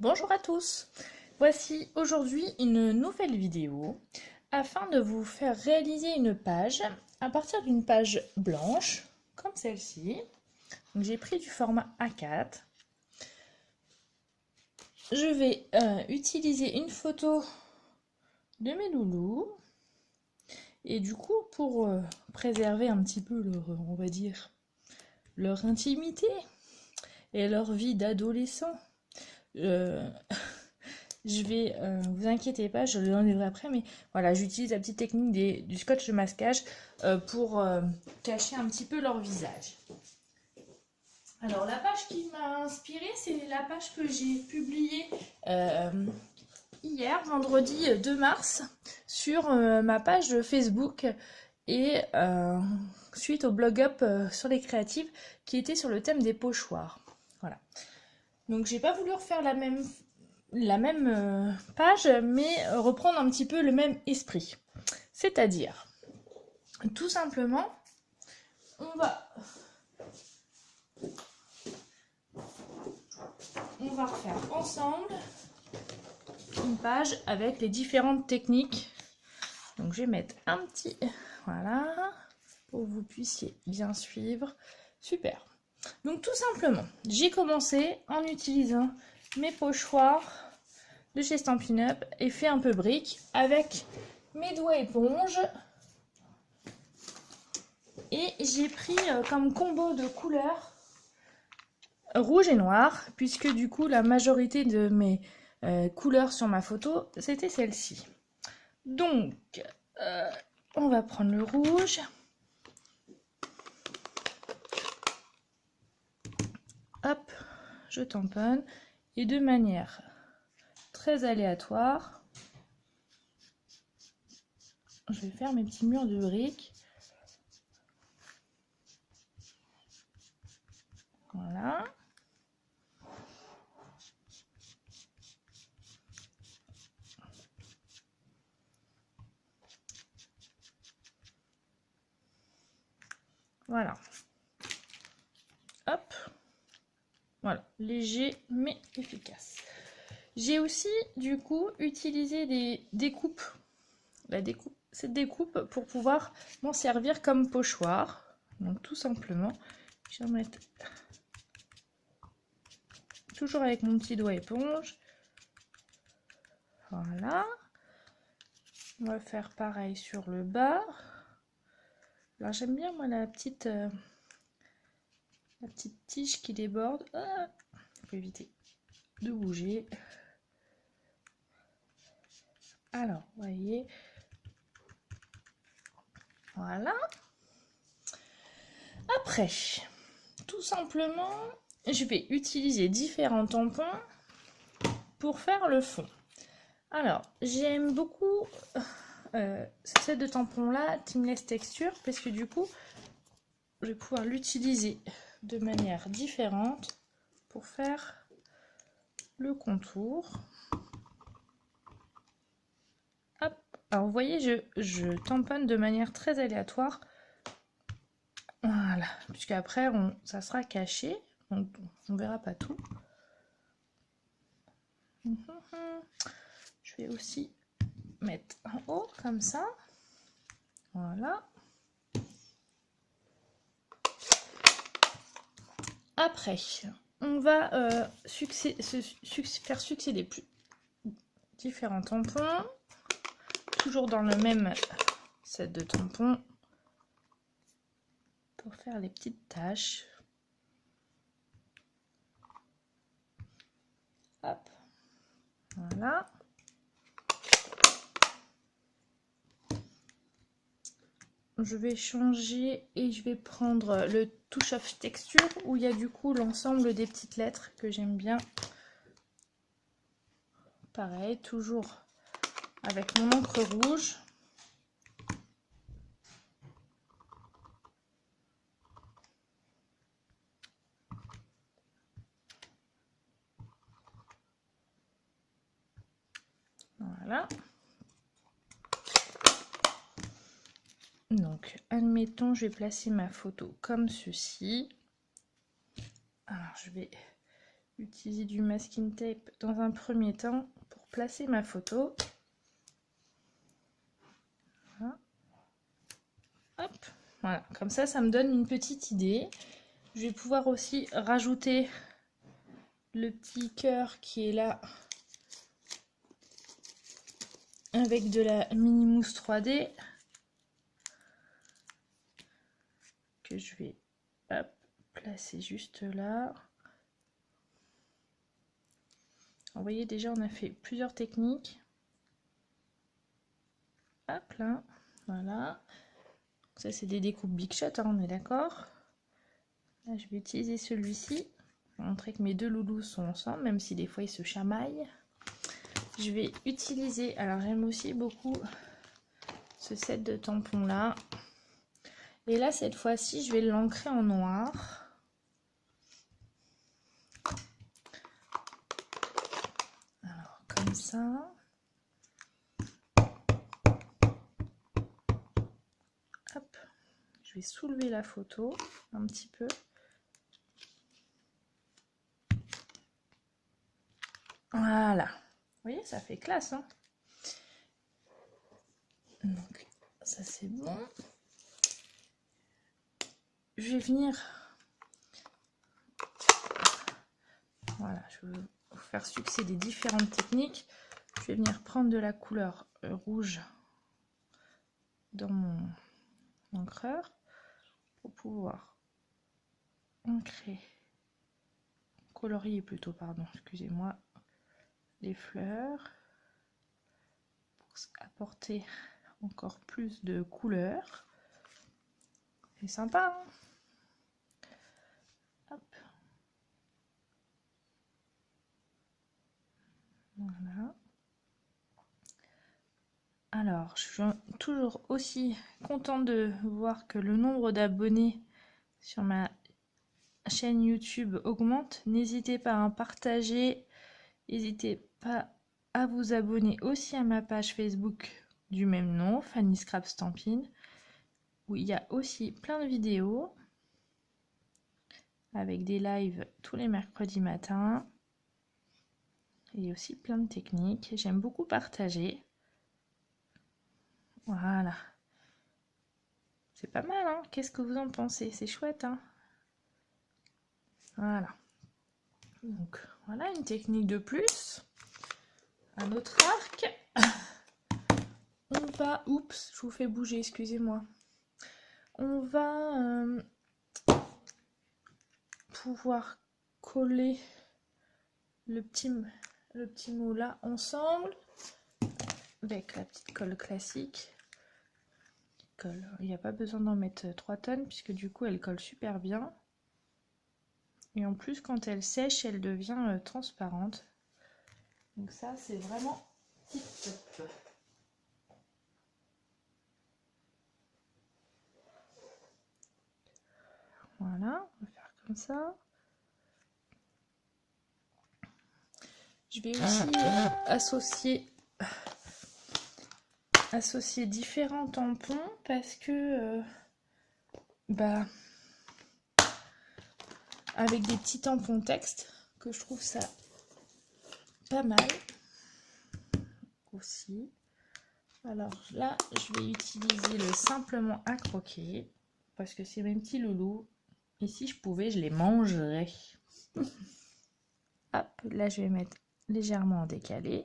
Bonjour à tous, voici aujourd'hui une nouvelle vidéo afin de vous faire réaliser une page à partir d'une page blanche comme celle-ci. J'ai pris du format A4. Je vais utiliser une photo de mes loulous et du coup pour préserver un petit peu leur, on va dire, leur intimité et leur vie d'adolescent. Je vais, vous inquiétez pas, je le enlèverai après, mais voilà, j'utilise la petite technique du scotch de masquage pour cacher un petit peu leur visage. Alors la page qui m'a inspirée, c'est la page que j'ai publiée hier, vendredi 2 mars, sur ma page Facebook et suite au blog up sur les créatives qui était sur le thème des pochoirs. Voilà. Donc j'ai pas voulu refaire la même page, mais reprendre un petit peu le même esprit. C'est-à-dire, tout simplement, on va refaire ensemble une page avec les différentes techniques. Donc je vais mettre un petit, voilà, pour que vous puissiez bien suivre. Super. Donc tout simplement, j'ai commencé en utilisant mes pochoirs de chez Stampin' Up et fait un peu brique avec mes doigts éponge. Et j'ai pris comme combo de couleurs rouge et noir, puisque du coup la majorité de mes couleurs sur ma photo, c'était celle-ci. Donc, on va prendre le rouge. Hop, je tamponne. Et de manière très aléatoire, je vais faire mes petits murs de briques. Voilà. Voilà. Hop. Voilà, léger mais efficace. J'ai aussi du coup utilisé des découpes. Cette découpe pour pouvoir m'en servir comme pochoir. Donc tout simplement, je vais mettre toujours avec mon petit doigt éponge. Voilà. On va faire pareil sur le bas. Alors j'aime bien moi la petite tige qui déborde. Ah, il faut éviter de bouger. Alors, vous voyez. Voilà. Après, tout simplement, je vais utiliser différents tampons pour faire le fond. Alors, j'aime beaucoup ce set de tampons là, Teamless Texture, parce que du coup, je vais pouvoir l'utiliser de manière différente pour faire le contour. Hop. Alors, vous voyez, je tamponne de manière très aléatoire. Voilà, puisque après, ça sera caché, donc on verra pas tout. Je vais aussi mettre en haut comme ça. Voilà. Après, on va faire succéder différents tampons, toujours dans le même set de tampons, pour faire les petites taches. Hop, voilà. Je vais changer et je vais prendre le Touch of Texture où il y a du coup l'ensemble des petites lettres que j'aime bien. Pareil, toujours avec mon encre rouge. Voilà. Donc, admettons, je vais placer ma photo comme ceci. Alors, je vais utiliser du masking tape dans un premier temps pour placer ma photo. Voilà. Hop, voilà, comme ça, ça me donne une petite idée. Je vais pouvoir aussi rajouter le petit cœur qui est là avec de la mini mousse 3D que je vais hop, placer juste là. Vous voyez, déjà on a fait plusieurs techniques. Hop là, voilà. Ça c'est des découpes Big Shot, hein, on est d'accord. Là je vais utiliser celui-ci pour montrer que mes deux loulous sont ensemble, même si des fois ils se chamaillent. Je vais utiliser, alors j'aime aussi beaucoup ce set de tampons là. Et là cette fois-ci je vais l'ancrer en noir. Alors comme ça. Hop, je vais soulever la photo un petit peu. Voilà. Vous voyez, ça fait classe, hein. Donc, ça c'est bon. Je vais venir... Voilà, je vais vous faire succéder différentes techniques. Je vais venir prendre de la couleur rouge dans mon encreur pour pouvoir ancrer, colorier plutôt, pardon, excusez-moi, les fleurs pour apporter encore plus de couleurs. C'est sympa, hein? Hop. Voilà. Alors, je suis toujours aussi contente de voir que le nombre d'abonnés sur ma chaîne YouTube augmente. N'hésitez pas à partager, n'hésitez pas à vous abonner aussi à ma page Facebook du même nom, Fanny Scrap Stampin', où il y a aussi plein de vidéos avec des lives tous les mercredis matins et aussi plein de techniques. J'aime beaucoup partager. Voilà. C'est pas mal, hein? Qu'est-ce que vous en pensez? C'est chouette, hein? Voilà. Donc, voilà une technique de plus. Un autre arc. On va... Oups, je vous fais bouger, excusez-moi. On va pouvoir coller le petit mot là ensemble avec la petite colle classique. Colle. Il n'y a pas besoin d'en mettre 3 tonnes puisque du coup elle colle super bien. Et en plus quand elle sèche, elle devient transparente. Donc ça c'est vraiment tip top. Voilà, on va faire comme ça. Je vais aussi associer différents tampons parce que avec des petits tampons texte que je trouve ça pas mal aussi. Alors là je vais utiliser le simplement à croquer parce que c'est mes petits loulous et si je pouvais je les mangerais. Hop, là je vais mettre légèrement en décalé.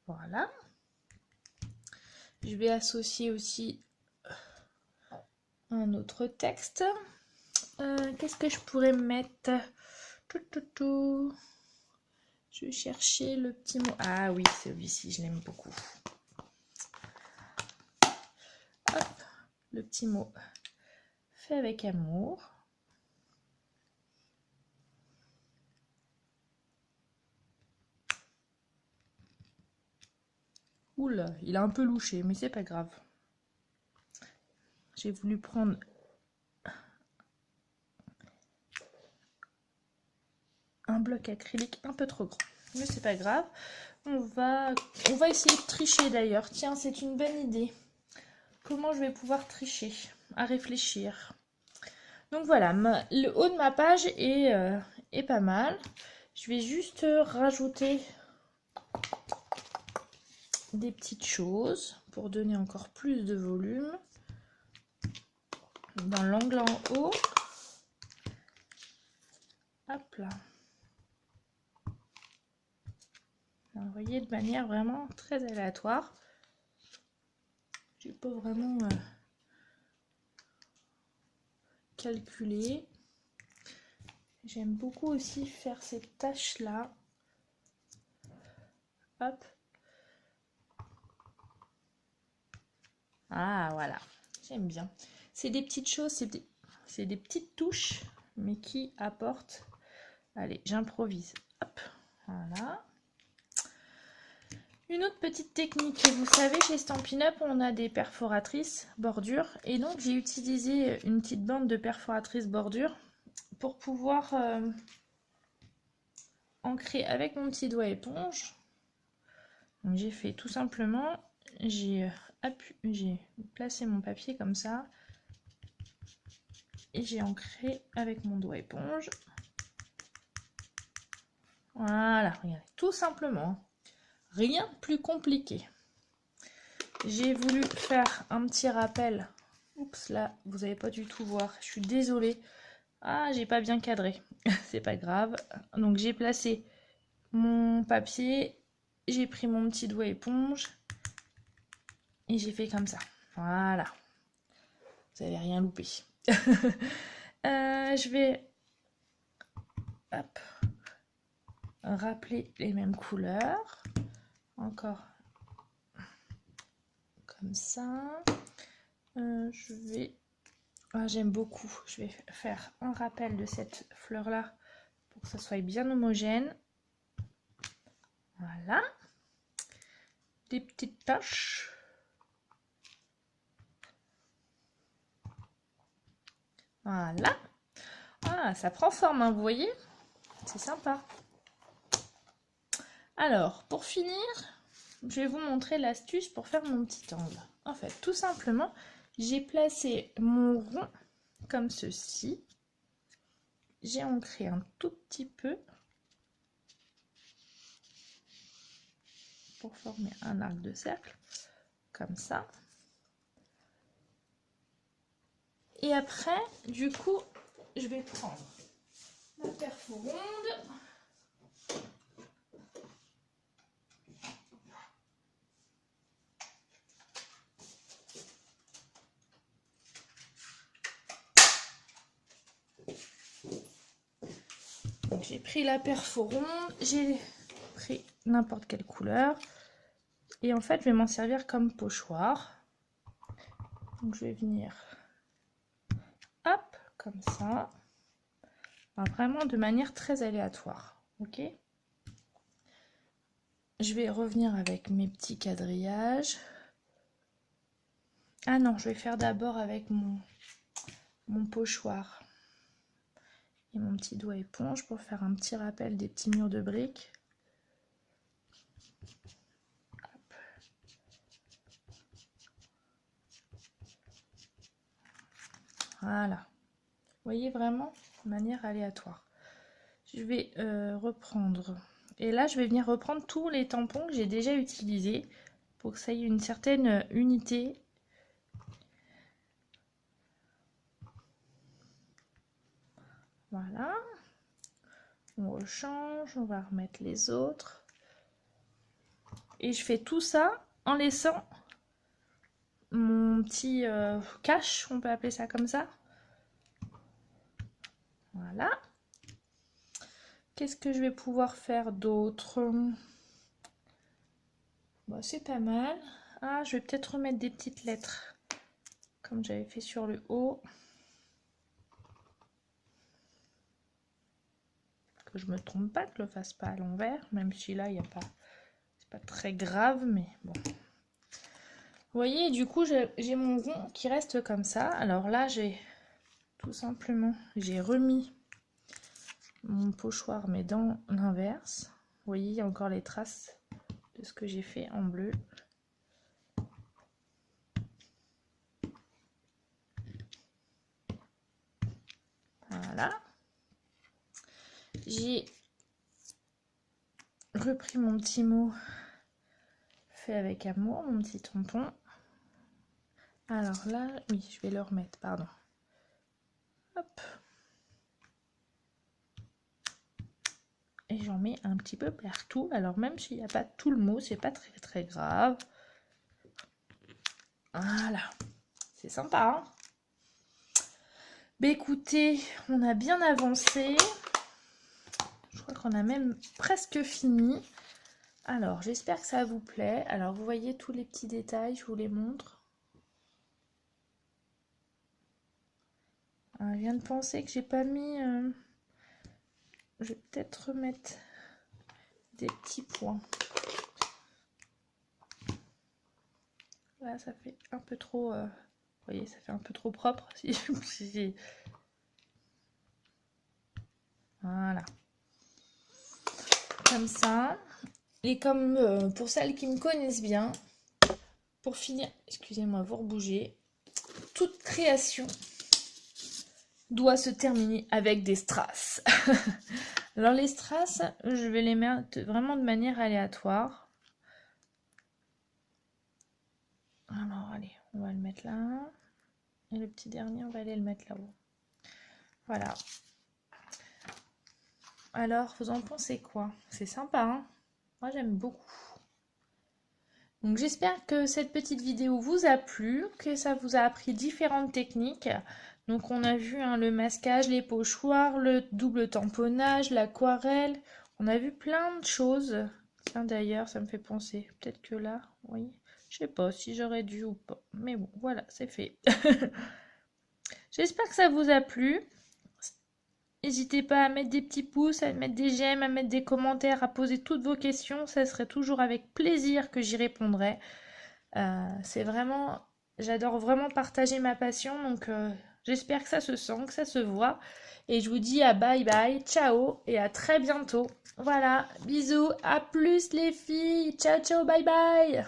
Voilà. Je vais associer aussi un autre texte. Qu'est-ce que je pourrais mettre? Je vais chercher le petit mot. Ah oui, celui-ci, je l'aime beaucoup. Hop, le petit mot fait avec amour. Oula, il a un peu louché, mais c'est pas grave. J'ai voulu prendre un bloc acrylique un peu trop grand, mais c'est pas grave. On va essayer de tricher d'ailleurs. Tiens, c'est une bonne idée. Comment je vais pouvoir tricher? À réfléchir. Donc voilà, le haut de ma page est pas mal. Je vais juste rajouter des petites choses pour donner encore plus de volume. Dans l'angle en haut. Hop là. Vous voyez, de manière vraiment très aléatoire. J'ai pas vraiment calculé. J'aime beaucoup aussi faire ces taches là. Hop. Ah voilà, j'aime bien. C'est des petites choses, c'est des petites touches, mais qui apportent. Allez, j'improvise. Hop, voilà. Une autre petite technique, vous savez, chez Stampin' Up, on a des perforatrices bordure. Et donc, j'ai utilisé une petite bande de perforatrice bordure pour pouvoir ancrer avec mon petit doigt éponge. Donc, j'ai fait tout simplement, j'ai placé mon papier comme ça. Et j'ai ancré avec mon doigt éponge. Voilà, regardez, tout simplement. Rien de plus compliqué. J'ai voulu faire un petit rappel. Oups, là, vous n'allez pas du tout voir. Je suis désolée. Ah, j'ai pas bien cadré. C'est pas grave. Donc, j'ai placé mon papier. J'ai pris mon petit doigt éponge. Et j'ai fait comme ça. Voilà. Vous n'avez rien loupé. Je vais... Hop. Rappeler les mêmes couleurs. Encore comme ça. Je vais... Ah, j'aime beaucoup. Je vais faire un rappel de cette fleur-là pour que ça soit bien homogène. Voilà. Des petites taches. Voilà. Ah, ça prend forme, hein, vous voyez? C'est sympa. Alors, pour finir, je vais vous montrer l'astuce pour faire mon petit angle. En fait, tout simplement, j'ai placé mon rond comme ceci. J'ai ancré un tout petit peu pour former un arc de cercle, comme ça. Et après, du coup, je vais prendre ma perfo ronde. Donc j'ai pris la perfo ronde, j'ai pris n'importe quelle couleur. Et en fait, je vais m'en servir comme pochoir. Donc je vais venir, hop, comme ça. Enfin, vraiment de manière très aléatoire. Ok. Je vais revenir avec mes petits quadrillages. Ah non, je vais faire d'abord avec mon pochoir et mon petit doigt éponge pour faire un petit rappel des petits murs de briques. Hop. Voilà. Vous voyez vraiment de manière aléatoire. Je vais reprendre. Et là, je vais venir reprendre tous les tampons que j'ai déjà utilisés pour que ça ait une certaine unité. Voilà. On rechange, on va remettre les autres. Et je fais tout ça en laissant mon petit cache, on peut appeler ça comme ça. Voilà. Qu'est-ce que je vais pouvoir faire d'autre? Bon, c'est pas mal. Ah, je vais peut-être remettre des petites lettres, comme j'avais fait sur le haut. Que je me trompe pas, que je le fasse pas à l'envers, même si là, il n'y a pas... C'est pas très grave, mais bon. Vous voyez, du coup, j'ai mon rond qui reste comme ça. Alors là, j'ai tout simplement, j'ai remis mon pochoir, mais dans l'inverse. Vous voyez, il y a encore les traces de ce que j'ai fait en bleu. Voilà. J'ai repris mon petit mot fait avec amour, mon petit tampon. Alors là, oui, je vais le remettre, pardon. Hop. Et j'en mets un petit peu partout. Alors même s'il n'y a pas tout le mot, c'est pas très grave. Voilà. C'est sympa, hein? Bah écoutez, on a bien avancé. Je crois qu'on a même presque fini. Alors, j'espère que ça vous plaît. Alors, vous voyez tous les petits détails, je vous les montre. Alors, je viens de penser que j'ai pas mis... Je vais peut-être remettre des petits points. Là, ça fait un peu trop... vous voyez, ça fait un peu trop propre. Voilà. Comme ça. Et comme pour celles qui me connaissent bien, pour finir, excusez-moi, vous rebougez, toute création doit se terminer avec des strass. Alors les strass, je vais les mettre vraiment de manière aléatoire. Alors allez, on va le mettre là. Et le petit dernier, on va aller le mettre là-haut. Voilà. Alors, vous en pensez quoi? C'est sympa, hein? Moi, j'aime beaucoup. Donc, j'espère que cette petite vidéo vous a plu, que ça vous a appris différentes techniques. Donc, on a vu hein, le masquage, les pochoirs, le double tamponnage, l'aquarelle. On a vu plein de choses. Tiens, d'ailleurs, ça me fait penser. Peut-être que là, oui. Je sais pas si j'aurais dû ou pas. Mais bon, voilà, c'est fait. J'espère que ça vous a plu. N'hésitez pas à mettre des petits pouces, à mettre des j'aime, à mettre des commentaires, à poser toutes vos questions. Ça serait toujours avec plaisir que j'y répondrai. C'est vraiment... J'adore vraiment partager ma passion. Donc j'espère que ça se sent, que ça se voit. Et je vous dis à bye bye, ciao et à très bientôt. Voilà, bisous, à plus les filles. Ciao, ciao, bye bye.